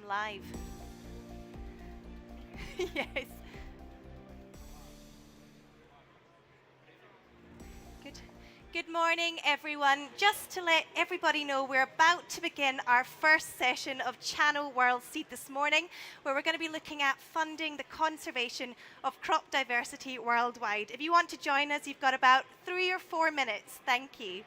live. Yes. Good. Good morning, everyone. Just to let everybody know, we're about to begin our first session of Channel World Seed this morning, where we're going to be looking at funding the conservation of crop diversity worldwide. If you want to join us, you've got about 3 or 4 minutes. Thank you.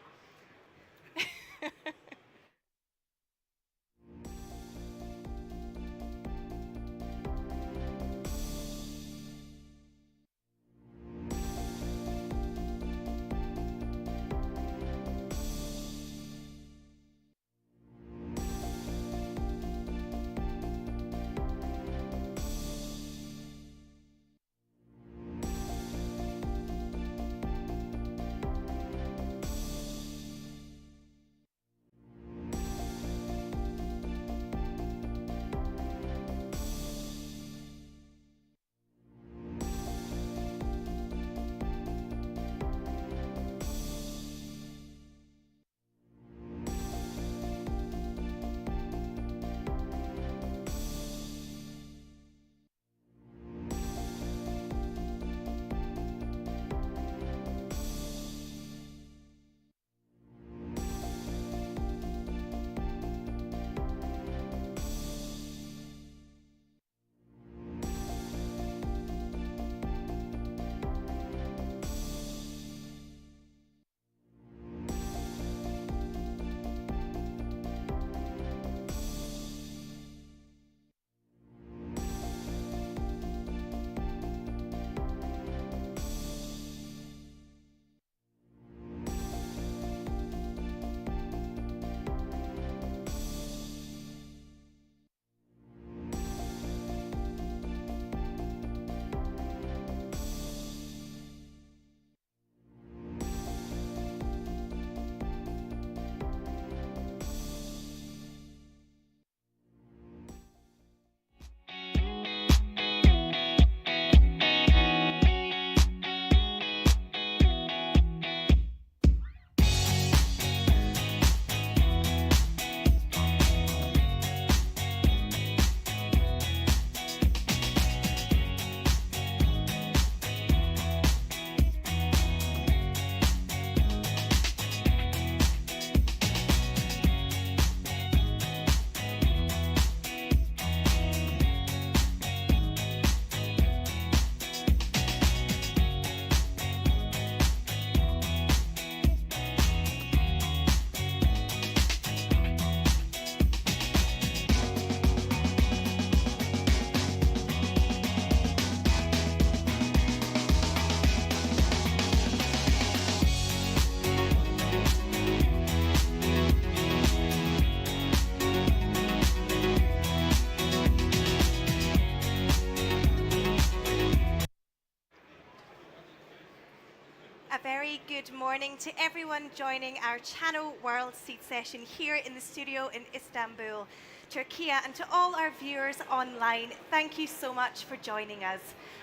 A very good morning to everyone joining our Channel World Seed session here in the studio in Istanbul, Turkey, and to all our viewers online, thank you so much for joining us.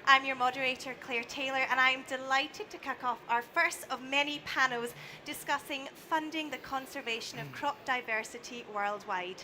I'm your moderator, Claire Taylor, and I'm delighted to kick off our first of many panels discussing funding the conservation of crop diversity worldwide.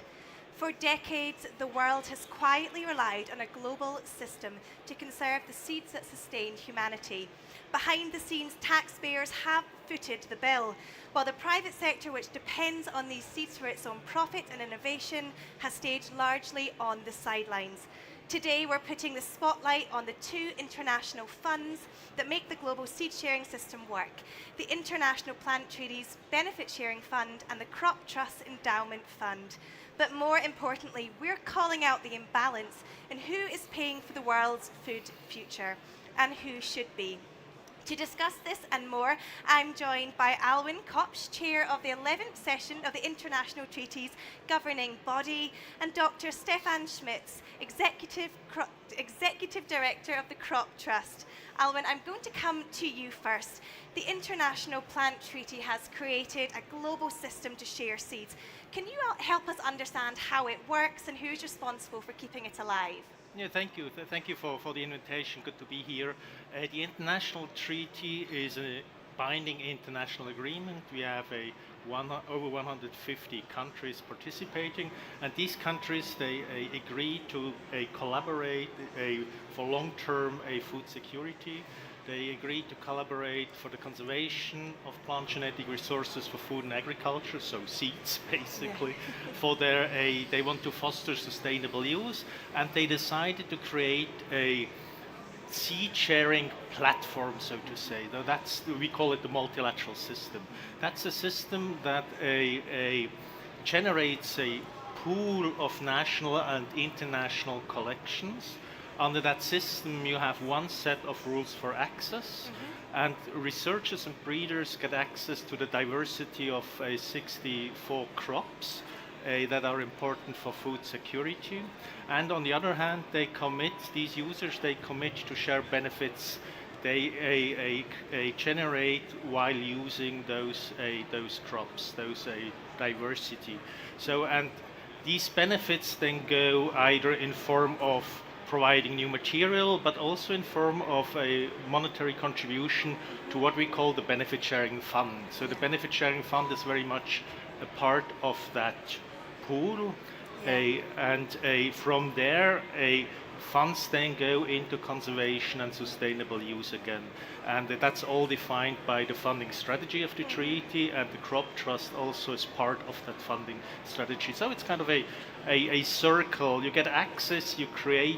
For decades, the world has quietly relied on a global system to conserve the seeds that sustain humanity. Behind the scenes, taxpayers have footed the bill, while the private sector, which depends on these seeds for its own profit and innovation, has stayed largely on the sidelines. Today, we're putting the spotlight on the two international funds that make the global seed sharing system work: the International Plant Treaties Benefit Sharing Fund and the Trust Endowment Fund. But more importantly, we're calling out the imbalance in who is paying for the world's food future and who should be. To discuss this and more, I'm joined by Alwyn Kopsch, Chair of the 11th session of the International Treaties Governing Body, and Dr. Stefan Schmitz, Executive Director of the Crop Trust. Alwyn, I'm going to come to you first. The International Plant Treaty has created a global system to share seeds. Can you help us understand how it works and who's responsible for keeping it alive? Yeah, thank you. Thank you for the invitation. Good to be here. The international treaty is a binding international agreement. We have over 150 countries participating, and these countries, they agree to collaborate for long-term food security. They agree to collaborate for the conservation of plant genetic resources for food and agriculture, so seeds basically. Yeah. For they want to foster sustainable use, and they decided to create a seed sharing platform, so to say. We call it the multilateral system. That's a system that generates a pool of national and international collections. Under that system, you have one set of rules for access, and researchers and breeders get access to the diversity of 64 crops that are important for food security. And on the other hand, these users commit to share benefits they generate while using those crops, those diversity. So, and these benefits then go either in form of providing new material, but also in form of a monetary contribution to what we call the benefit sharing fund. So the benefit sharing fund is very much a part of that pool, and from there, funds then go into conservation and sustainable use again. And that's all defined by the funding strategy of the treaty, and the crop trust also is part of that funding strategy. So it's kind of a circle. You get access, you create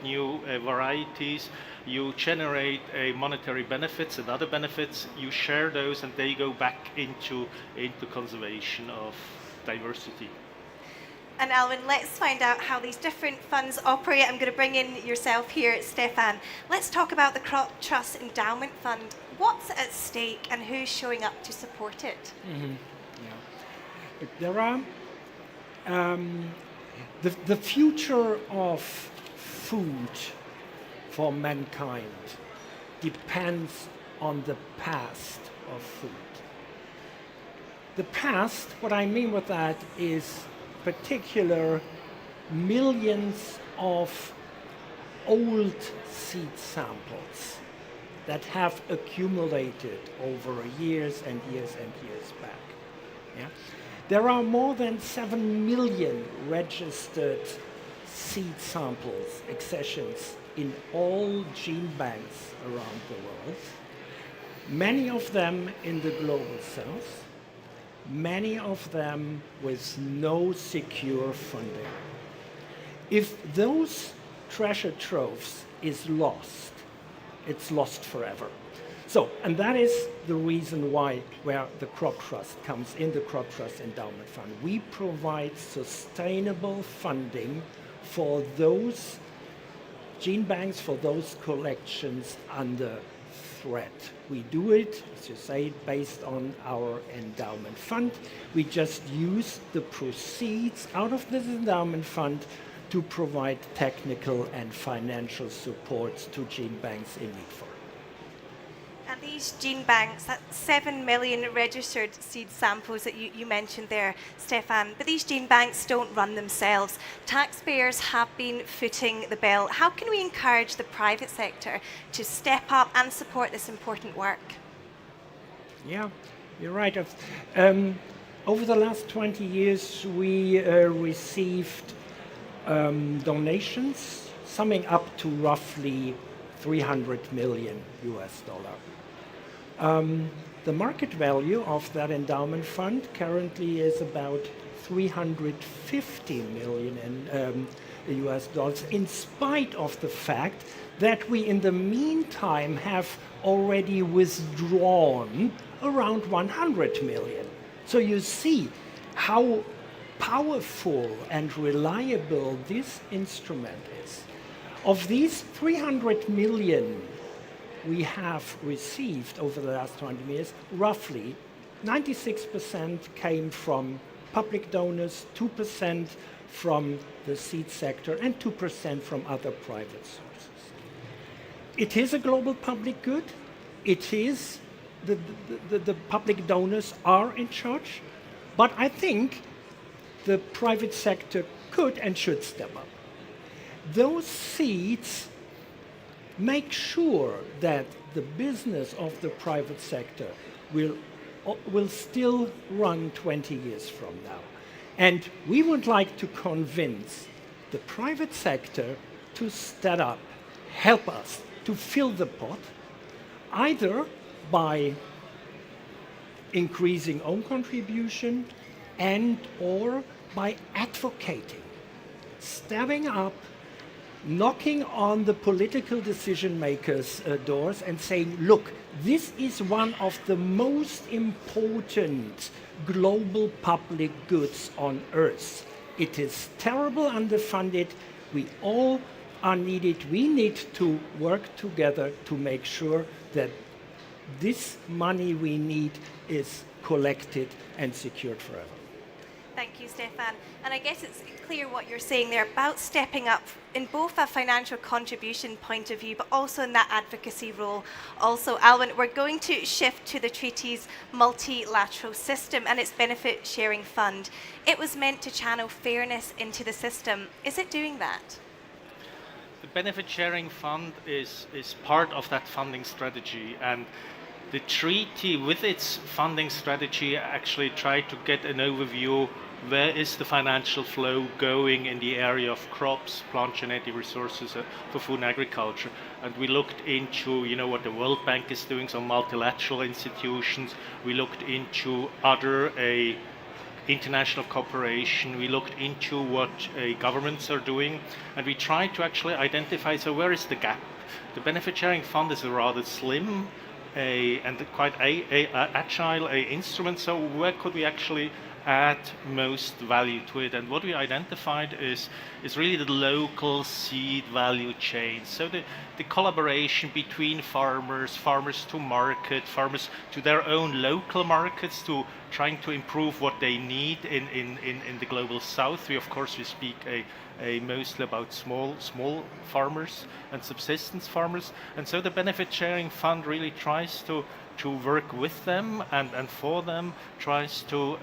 new varieties, you generate monetary benefits and other benefits, you share those, and they go back into conservation of diversity. And Alwyn, let's find out how these different funds operate. I'm going to bring in yourself here, Stefan. Let's talk about the Crop Trust Endowment Fund. What's at stake and who's showing up to support it? Mm-hmm. Yeah. There are the future of food for mankind depends on the past of food. The past, what I mean with that is particular millions of old seed samples that have accumulated over years and years and years back. Yeah? There are more than 7 million registered seed samples, accessions, in all gene banks around the world, many of them in the global south, many of them with no secure funding. If those treasure troves is lost, it's lost forever. So, and that is the reason where the Crop Trust comes in, the Crop Trust Endowment Fund. We provide sustainable funding for those gene banks, for those collections under threat. We do it, as you say, based on our endowment fund. We just use the proceeds out of this endowment fund to provide technical and financial support to gene banks in need for. And these gene banks, that 7 million registered seed samples that you mentioned there, Stefan, but these gene banks don't run themselves. Taxpayers have been footing the bill. How can we encourage the private sector to step up and support this important work? Yeah, you're right. Over the last 20 years, we received donations summing up to roughly $300 million. The market value of that endowment fund currently is about $350 million US dollars, in spite of the fact that we in the meantime have already withdrawn around 100 million. So you see how powerful and reliable this instrument is. Of these 300 million we have received over the last 20 years, roughly 96% came from public donors, 2% from the seed sector, and 2% from other private sources. It is a global public good. It is, the public donors are in charge, but I think the private sector could and should step up. Those seeds make sure that the business of the private sector will still run 20 years from now. And we would like to convince the private sector to step up, help us to fill the pot, either by increasing own contribution and or by advocating, stepping up, knocking on the political decision makers' doors and saying, look, this is one of the most important global public goods on earth. It is terrible underfunded. We all are needed. We need to work together to make sure that this money we need is collected and secured forever. Thank you, Stefan. And I guess it's clear what you're saying there about stepping up in both a financial contribution point of view, but also in that advocacy role. Also, Alwyn, we're going to shift to the treaty's multilateral system and its benefit sharing fund. It was meant to channel fairness into the system. Is it doing that? The benefit sharing fund is part of that funding strategy, and the treaty with its funding strategy actually tried to get an overview where is the financial flow going in the area of crops, plant genetic resources for food and agriculture. And we looked into, what the World Bank is doing, some multilateral institutions. We looked into other international cooperation. We looked into what governments are doing, and we tried to actually identify, so where is the gap? The benefit sharing fund is a rather slim and quite agile instrument, so where could we actually add most value to it? And what we identified is really the local seed value chain. So the collaboration between farmers to market, farmers to their own local markets, to trying to improve what they need in the global south. We speak mostly about small farmers and subsistence farmers. And so the benefit sharing fund really tries to work with them and for them, tries to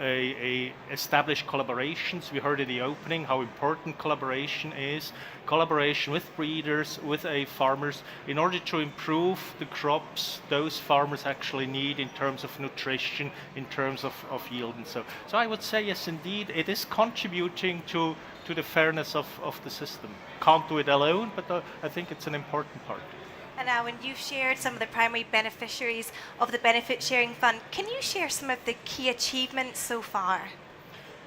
establish collaborations. We heard in the opening how important collaboration is. Collaboration with breeders, with farmers, in order to improve the crops those farmers actually need in terms of nutrition, in terms of yield. And so I would say, yes, indeed, it is contributing to the fairness of the system. Can't do it alone, but I think it's an important part. And now, when you've shared some of the primary beneficiaries of the benefit sharing fund, can you share some of the key achievements so far?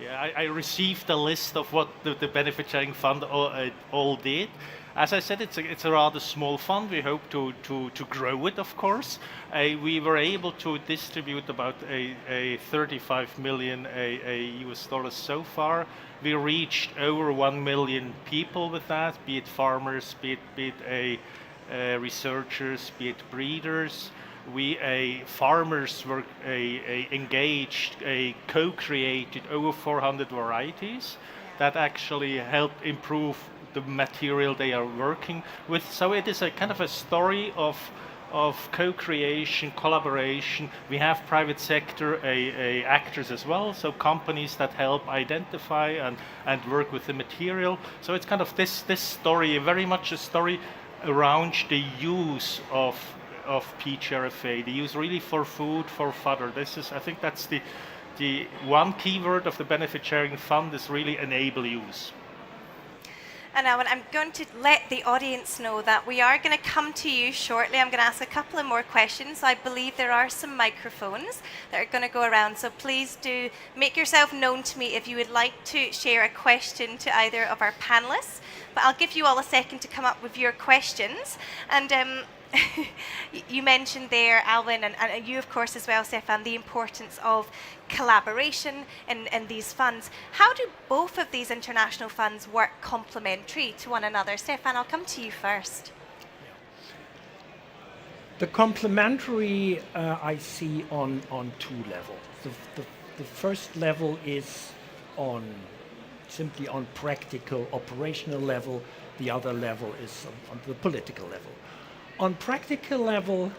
Yeah, I received a list of what the benefit sharing fund all did. As I said, it's a rather small fund. We hope to grow it, of course. We were able to distribute about 35 million US dollars so far. We reached over 1 million people with that, be it farmers, be it researchers, be it breeders. Farmers were engaged, co-created over 400 varieties that actually help improve the material they are working with. So it is a kind of a story of co-creation, collaboration. We have private sector actors as well, so companies that help identify and work with the material. So it's kind of this story, very much a story around the use of PGRFA, the use really for food, for fodder. I think that's the one keyword of the benefit sharing fund is really enable use. And now I'm going to let the audience know that we are going to come to you shortly. I'm going to ask a couple of more questions. I believe there are some microphones that are going to go around, so please do make yourself known to me if you would like to share a question to either of our panelists. But I'll give you all a second to come up with your questions. And you mentioned there, Alwyn, and you, of course, as well, Stefan, the importance of collaboration in these funds. How do both of these international funds work complementary to one another? Stefan, I'll come to you first. The complementary I see on two levels. The first level is simply on practical, operational level. The other level is on the political level. On practical level,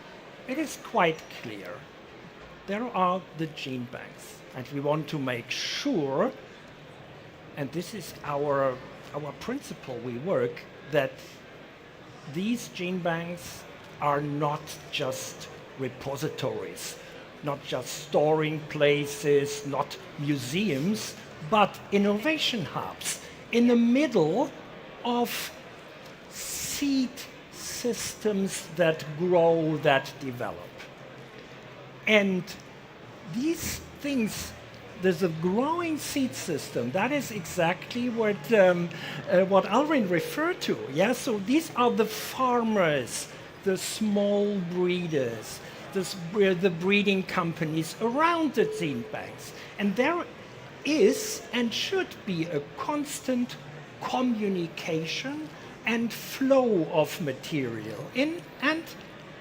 it is quite clear. There are the gene banks, and we want to make sure, and this is our principle we work, that these gene banks are not just repositories, not just storing places, not museums, but innovation hubs in the middle of seed systems that grow, that develop. And these things, there's a growing seed system. That is exactly what Alvin referred to. Yeah, so these are the farmers, the small breeders, the breeding companies around the gene banks. And there is and should be a constant communication and flow of material in and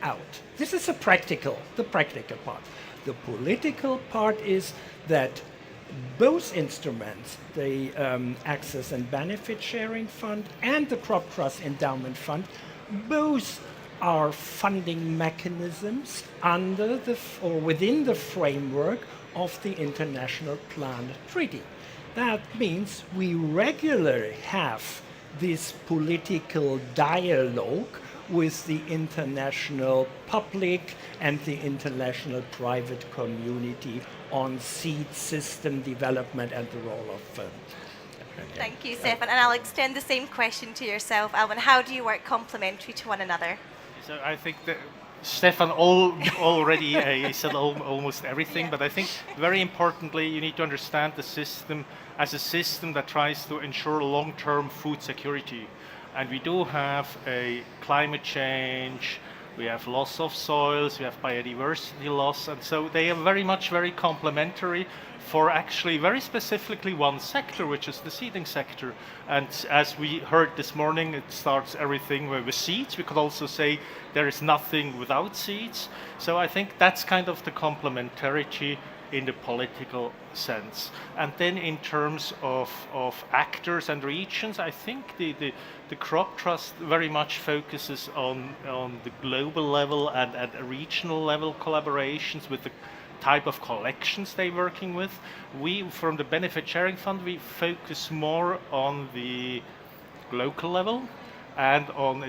out. This is the practical part. The political part is that both instruments, the Access and Benefit Sharing Fund and the Crop Trust Endowment Fund, both are funding mechanisms under or within the framework of the International Plant Treaty. That means we regularly have this political dialogue with the international public and the international private community on seed system development and the role of Thank you, Stefan. And I'll extend the same question to yourself, Alvin. How do you work complementary to one another? So I think that Stefan already said almost everything, but I think very importantly, you need to understand the system as a system that tries to ensure long-term food security. And we do have a climate change, we have loss of soils, we have biodiversity loss, and so they are very complementary for actually very specifically one sector, which is the seeding sector. And as we heard this morning, it starts everything with seeds. We could also say there is nothing without seeds. So I think that's kind of the complementarity in the political sense. And then in terms of actors and regions, I think the crop trust very much focuses on the global level and at a regional level collaborations with the type of collections they're working with. We, from the Benefit Sharing Fund, we focus more on the local level and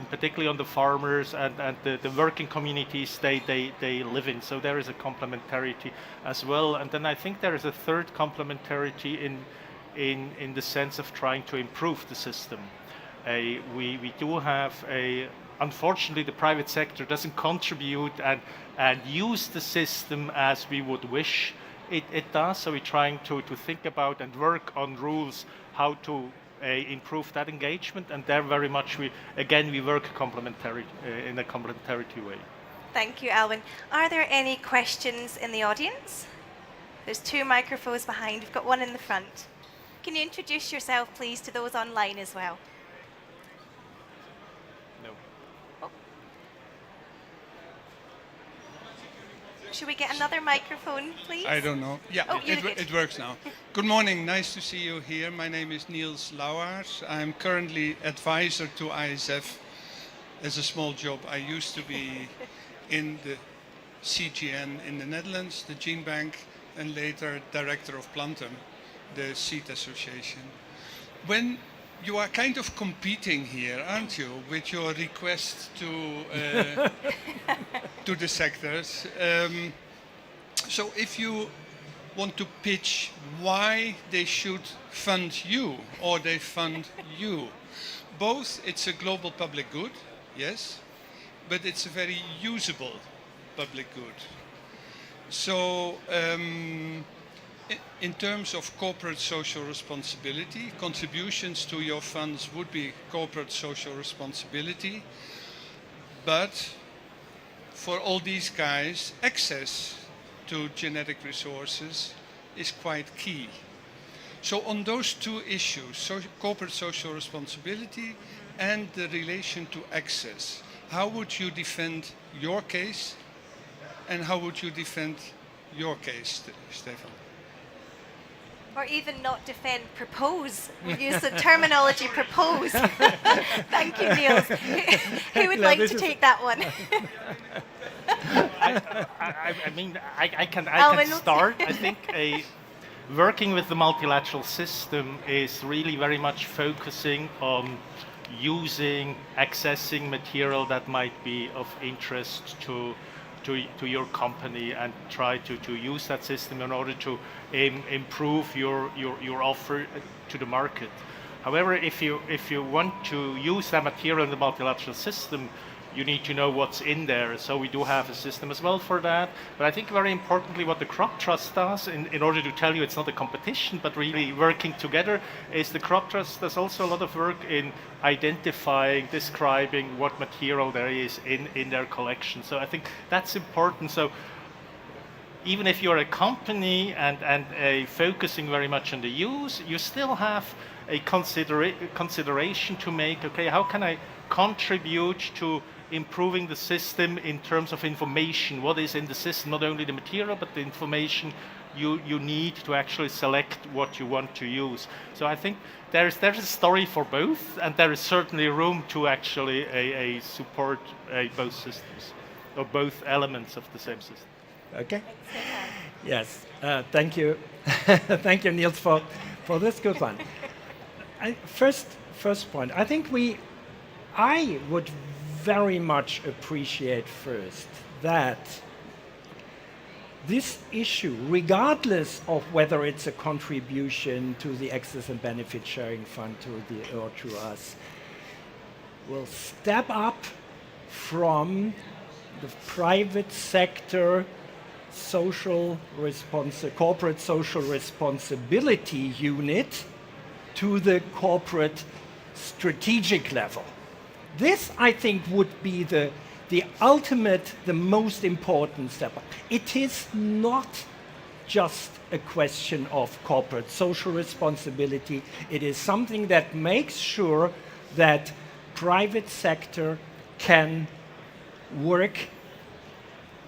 particularly on the farmers and the working communities they live in. So there is a complementarity as well. And then I think there is a third complementarity in the sense of trying to improve the system. We do have unfortunately, the private sector doesn't contribute and use the system as we would wish it does. So we're trying to think about and work on rules how to improve that engagement. And there very much we work in a complementarity way. Thank you, Alvin. Are there any questions in the audience? There's 2 microphones behind. We've got one in the front. Can you introduce yourself, please, to those online as well? Should we get another microphone, please? I don't know. Yeah, oh, it works now. Good morning. Nice to see you here. My name is Niels Lauwaars. I'm currently advisor to ISF as a small job. I used to be in the CGN in the Netherlands, the Gene Bank, and later director of Plantum, the seed association. When you are kind of competing here, aren't you, with your request to to the sectors. So if you want to pitch why they should fund you or they fund you, both it's a global public good, yes, but it's a very usable public good. So in terms of corporate social responsibility, contributions to your funds would be corporate social responsibility, but for all these guys, access to genetic resources is quite key. So on those 2 issues, corporate social responsibility and the relation to access, how would you defend your case and how would you defend your case, Stefan? Or even not defend, propose. We use the terminology propose. Thank you, Niels. Who would like to take that one? I can start. I think working with the multilateral system is really very much focusing on using, accessing material that might be of interest to your company, and try to use that system in order to improve your offer to the market. However, if you want to use that material in the multilateral system, you need to know what's in there. So we do have a system as well for that. But I think very importantly what the Crop Trust does, in order to tell you it's not a competition, but really working together, is the Crop Trust does also a lot of work in identifying, describing what material there is in their collection. So I think that's important. So even if you're a company and focusing very much on the use, you still have a consideration to make. Okay, how can I contribute to improving the system in terms of information? What is in the system, not only the material, but the information you need to actually select what you want to use. So I think there's a story for both, and there is certainly room to actually support both systems, or both elements of the same system. Okay. Yes. Thank you. Thank you, Niels, for this good one. First point. I think I would very much appreciate first that this issue, regardless of whether it's a contribution to the Access and Benefit Sharing Fund or to us, will step up from the private sector corporate social responsibility unit to the corporate strategic level. This, I think, would be the ultimate, the most important step. It is not just a question of corporate social responsibility. It is something that makes sure that private sector can work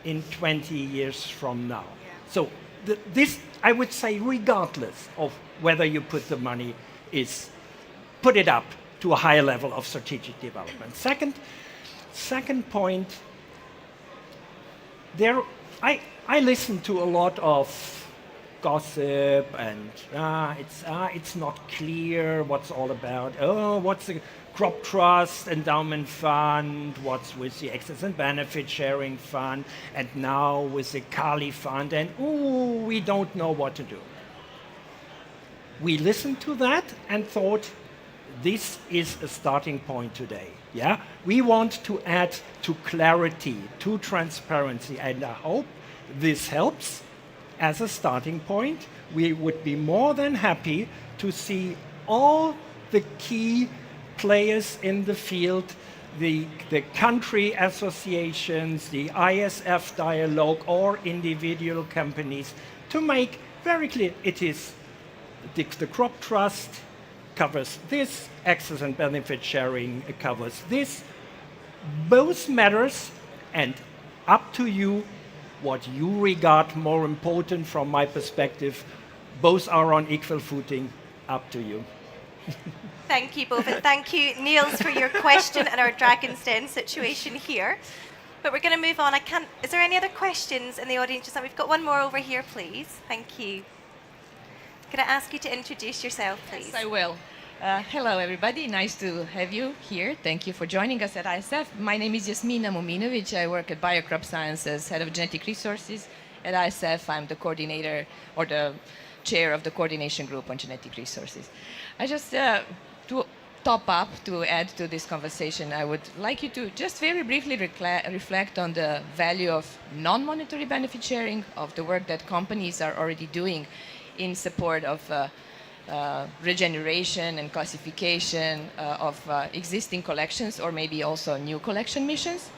in 20 years from now. Yeah. So this, I would say, regardless of whether you put the money, is put it up to a higher level of strategic development. Second point, I listen to a lot of gossip and it's not clear what's all about. Oh, what's the Crop Trust Endowment Fund? What's with the Access and Benefit Sharing Fund? And now with the Kali Fund, and we don't know what to do. We listened to that and thought, this is a starting point today. Yeah, we want to add to clarity, to transparency, and I hope this helps as a starting point. We would be more than happy to see all the key players in the field, the country associations, the ISF dialogue, or individual companies, to make very clear it is the Crop Trust covers this, Access and Benefit Sharing covers this. Both matters, and up to you what you regard more important. From my perspective, both are on equal footing. Up to you. Thank you both, and thank you, Niels, for your question and our Dragon's Den situation here. But we're going to move on. Is there any other questions in the audience? Just now, we've got one more over here, please. Thank you. Can I ask you to introduce yourself, please? Yes, I will. Hello, everybody. Nice to have you here. Thank you for joining us at ISF. My name is Jasmina Mominovic. I work at Biocrop Sciences, Head of Genetic Resources. At ISF, I'm the coordinator, or the chair of the coordination group on genetic resources. I just, to top up, to add to this conversation, I would like you to just very briefly reflect on the value of non-monetary benefit sharing, of the work that companies are already doing in support of regeneration and classification of existing collections, or maybe also new collection missions.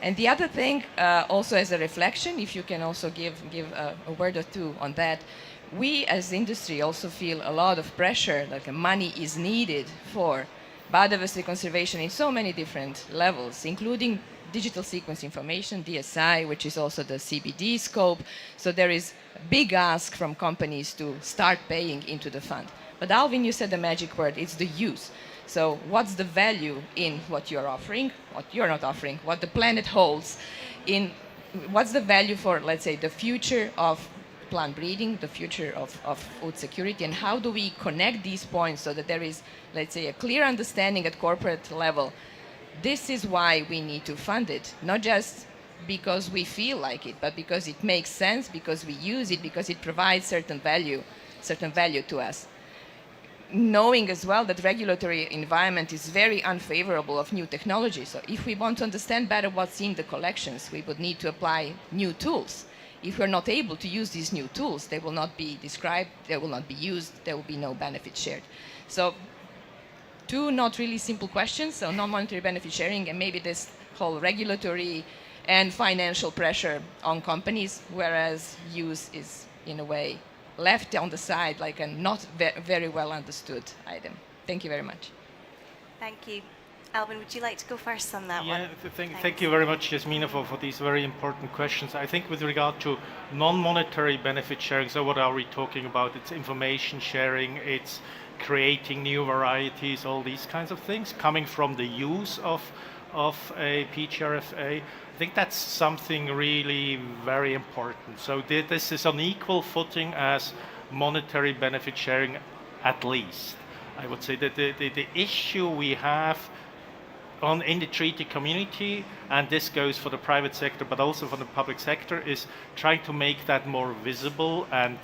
And the other thing, also as a reflection, if you can also give a word or two on that, we as industry also feel a lot of pressure, like money is needed for biodiversity conservation in so many different levels, including digital sequence information, DSI, which is also the CBD scope. So there is a big ask from companies to start paying into the fund. But Alvin, you said the magic word, it's the use. So what's the value in what you're offering, what you're not offering, what the planet holds, what's the value for, let's say, the future of plant breeding, the future of food security, and how do we connect these points so that there is, let's say, a clear understanding at corporate level. This is why we need to fund it, not just because we feel like it, but because it makes sense, because we use it, because it provides certain value to us. Knowing as well that regulatory environment is very unfavorable of new technology. So if we want to understand better what's in the collections, we would need to apply new tools. If we're not able to use these new tools, they will not be described, they will not be used, there will be no benefit shared. So two not really simple questions, so non-monetary benefit sharing and maybe this whole regulatory and financial pressure on companies, whereas use is in a way left on the side like a not very well understood item. Thank you very much. Thank you. Alvin, would you like to go first on that one? Thank you very much, Jasmina, for these very important questions. I think with regard to non-monetary benefit sharing, so what are we talking about? It's information sharing, it's creating new varieties, all these kinds of things, coming from the use of a PGRFA. I think that's something really very important. So this is on equal footing as monetary benefit sharing, at least. I would say that the issue we have in the treaty community, and this goes for the private sector but also for the public sector, is trying to make that more visible and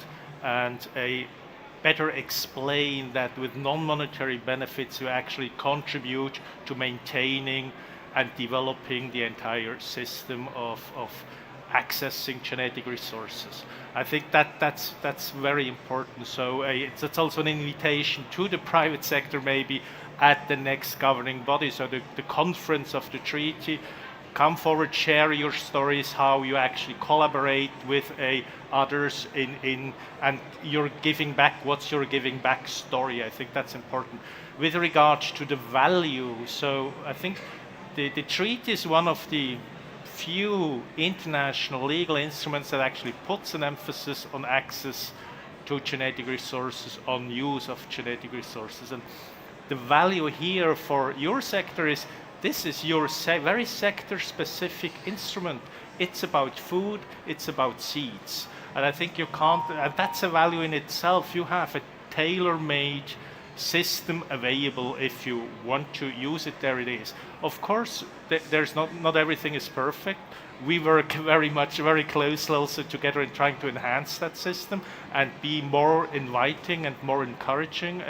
better explain that with non-monetary benefits you actually contribute to maintaining and developing the entire system of accessing genetic resources. I think that's very important. So it's also an invitation to the private sector maybe at the next governing body. So the conference of the treaty, come forward, share your stories, how you actually collaborate with others and you're giving back, what's your giving back story. I think that's important. With regards to the value, so I think the treaty is one of the few international legal instruments that actually puts an emphasis on access to genetic resources, on use of genetic resources. And the value here for your sector is this is your very sector-specific instrument. It's about food, it's about seeds. And I think you can't, and that's a value in itself. You have a tailor-made system available if you want to use it. There it is. Of course, there's not everything is perfect. We work very closely also together in trying to enhance that system and be more inviting and more encouraging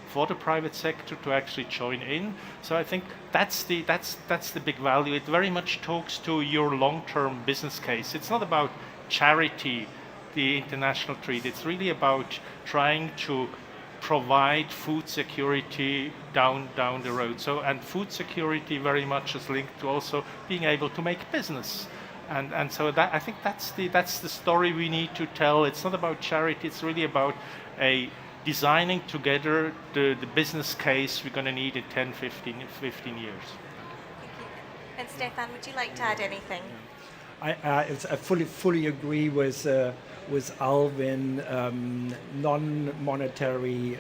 for the private sector to actually join in. So I think that's the big value. It very much talks to your long-term business case. It's not about charity, the international treaty. It's really about trying to provide food security down the road. So, and food security very much is linked to also being able to make business. And so that I think that's the story we need to tell. It's not about charity, it's really about designing together the business case we're going to need in 10, 15 years. And Stefan, would you like to add anything? I fully agree with Alvin. Non-monetary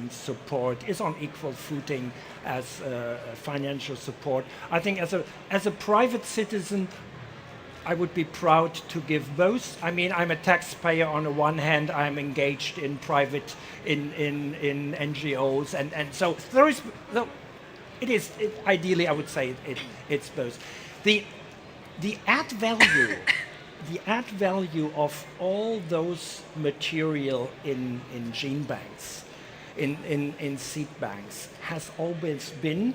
support is on equal footing as financial support. I think as a private citizen, I would be proud to give both. I mean, I'm a taxpayer on the one hand. I'm engaged in private in NGOs, and so there is. Ideally, I would say it's both. The add value of all those material in gene banks, in seed banks, has always been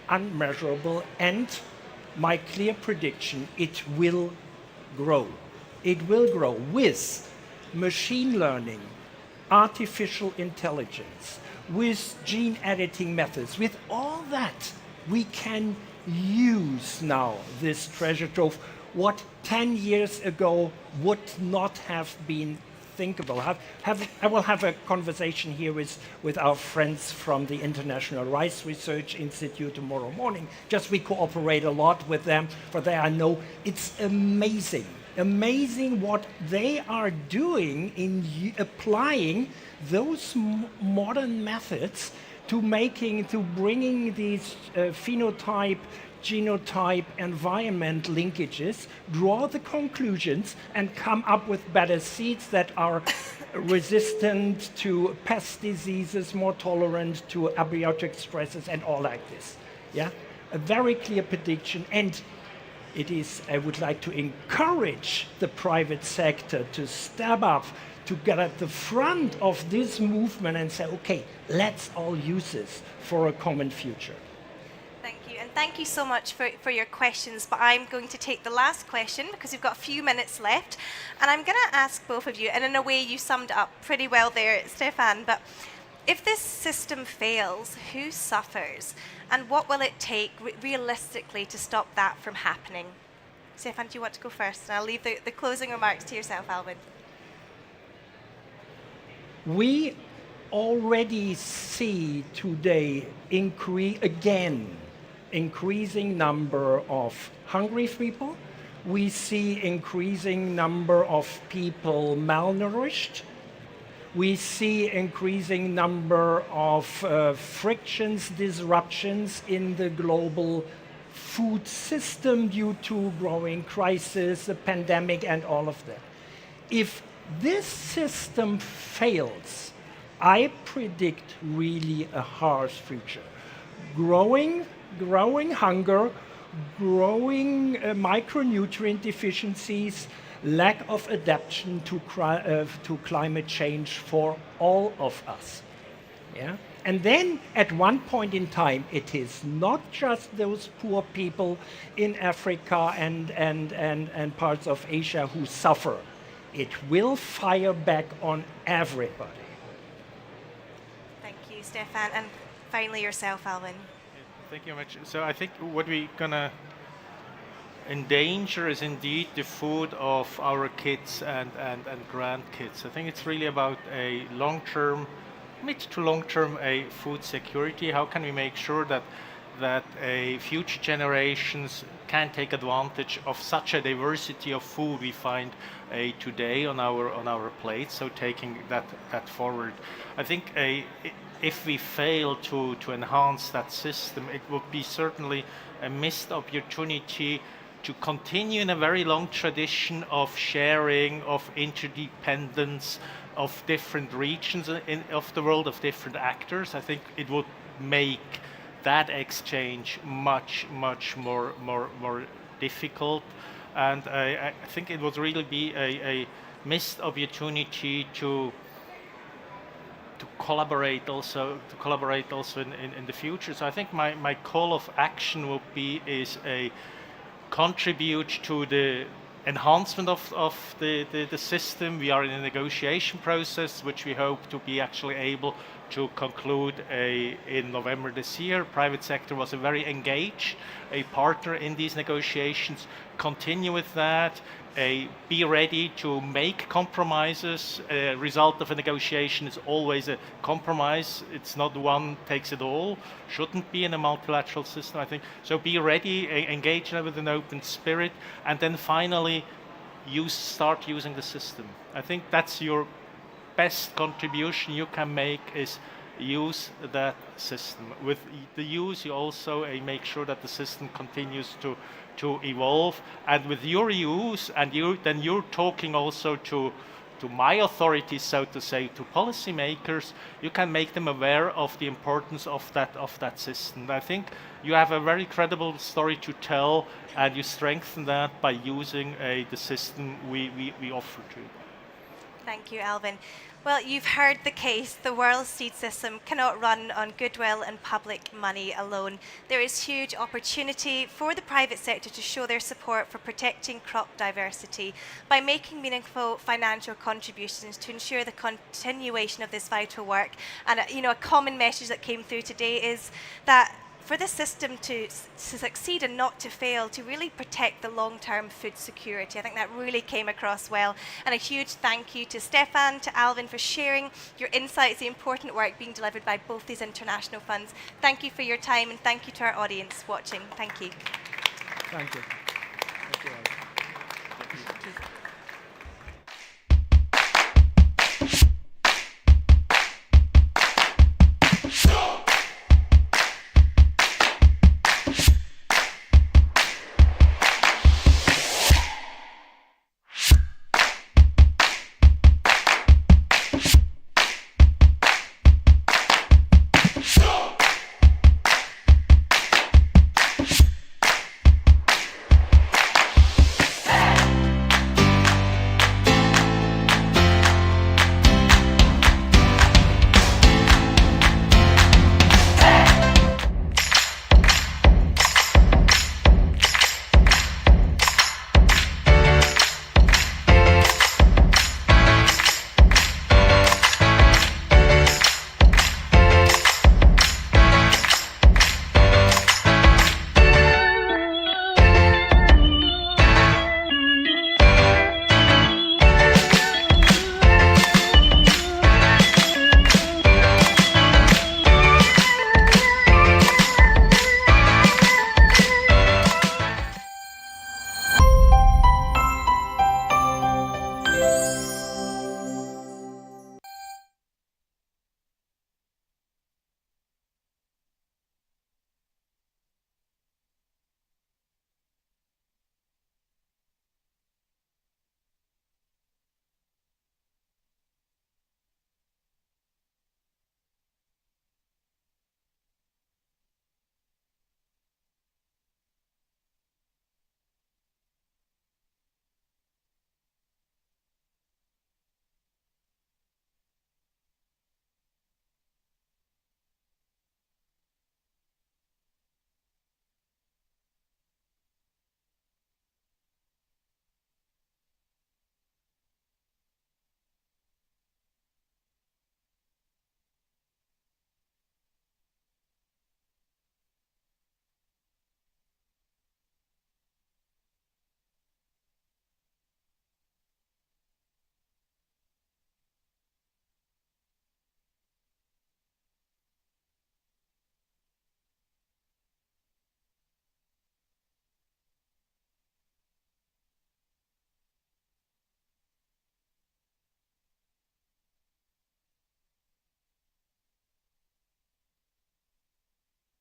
unmeasurable, and my clear prediction, it will grow. It will grow with machine learning, artificial intelligence, with gene editing methods. With all that, we can use now this treasure trove, what 10 years ago would not have been thinkable. I will have a conversation here with our friends from the International Rice Research Institute tomorrow morning. Just we cooperate a lot with them, for they I know it's amazing what they are doing in applying those modern methods to bringing these phenotype genotype environment linkages, draw the conclusions, and come up with better seeds that are resistant to pest diseases, more tolerant to abiotic stresses, and all like this. Yeah, a very clear prediction. And it is, I would like to encourage the private sector to step up, to get at the front of this movement and say, okay, let's all use this for a common future. Thank you, and thank you so much for your questions, but I'm going to take the last question because we've got a few minutes left, and I'm going to ask both of you, and in a way you summed it up pretty well there, Stefan, but if this system fails, who suffers? And what will it take realistically to stop that from happening? Stefan, do you want to go first? And I'll leave the closing remarks to yourself, Alvin. We already see today increasing number of hungry people. We see increasing number of people malnourished. We see increasing number of frictions, disruptions in the global food system due to growing crisis, the pandemic, and all of that. If this system fails, I predict really a harsh future. Growing hunger, growing micronutrient deficiencies, lack of adaptation to climate change for all of us. Yeah? And then at one point in time, it is not just those poor people in Africa and parts of Asia who suffer. It will fire back on everybody. Thank you, Stefan. And finally yourself, Alvin. Thank you very much. So I think what we're gonna endanger is indeed the food of our kids and grandkids. I think it's really about a long-term, mid to long-term, a food security. How can we make sure that future generations can take advantage of such a diversity of food we find today on our plates? So taking that forward, I think if we fail to enhance that system, it would be certainly a missed opportunity to continue in a very long tradition of sharing, of interdependence, of different regions of the world, of different actors. I think it would make that exchange much more difficult, and I think it would really be a missed opportunity to collaborate also in the future. So I think my call of action would be contribute to the enhancement of the system. We are in a negotiation process, which we hope to be actually able to conclude in November this year. Private sector was a very engaged partner in these negotiations. Continue with that. Be ready to make compromises. Result of a negotiation is always a compromise. It's not one takes it all. Shouldn't be in a multilateral system, I think. So be ready, engage with an open spirit, and then finally start using the system. I think that's your best contribution you can make, is use that system. With the use, you also make sure that the system continues to evolve. And with your use, and you're talking also to my authorities, so to say, to policymakers, you can make them aware of the importance of that system. I think you have a very credible story to tell, and you strengthen that by using the system we offer to you. Thank you, Alvin. Well, you've heard the case. The world seed system cannot run on goodwill and public money alone. There is huge opportunity for the private sector to show their support for protecting crop diversity by making meaningful financial contributions to ensure the continuation of this vital work. And a common message that came through today is that for the system to succeed and not to fail, to really protect the long-term food security. I think that really came across well. And a huge thank you to Stefan, to Alvin for sharing your insights, the important work being delivered by both these international funds. Thank you for your time, and thank you to our audience watching. Thank you. Thank you.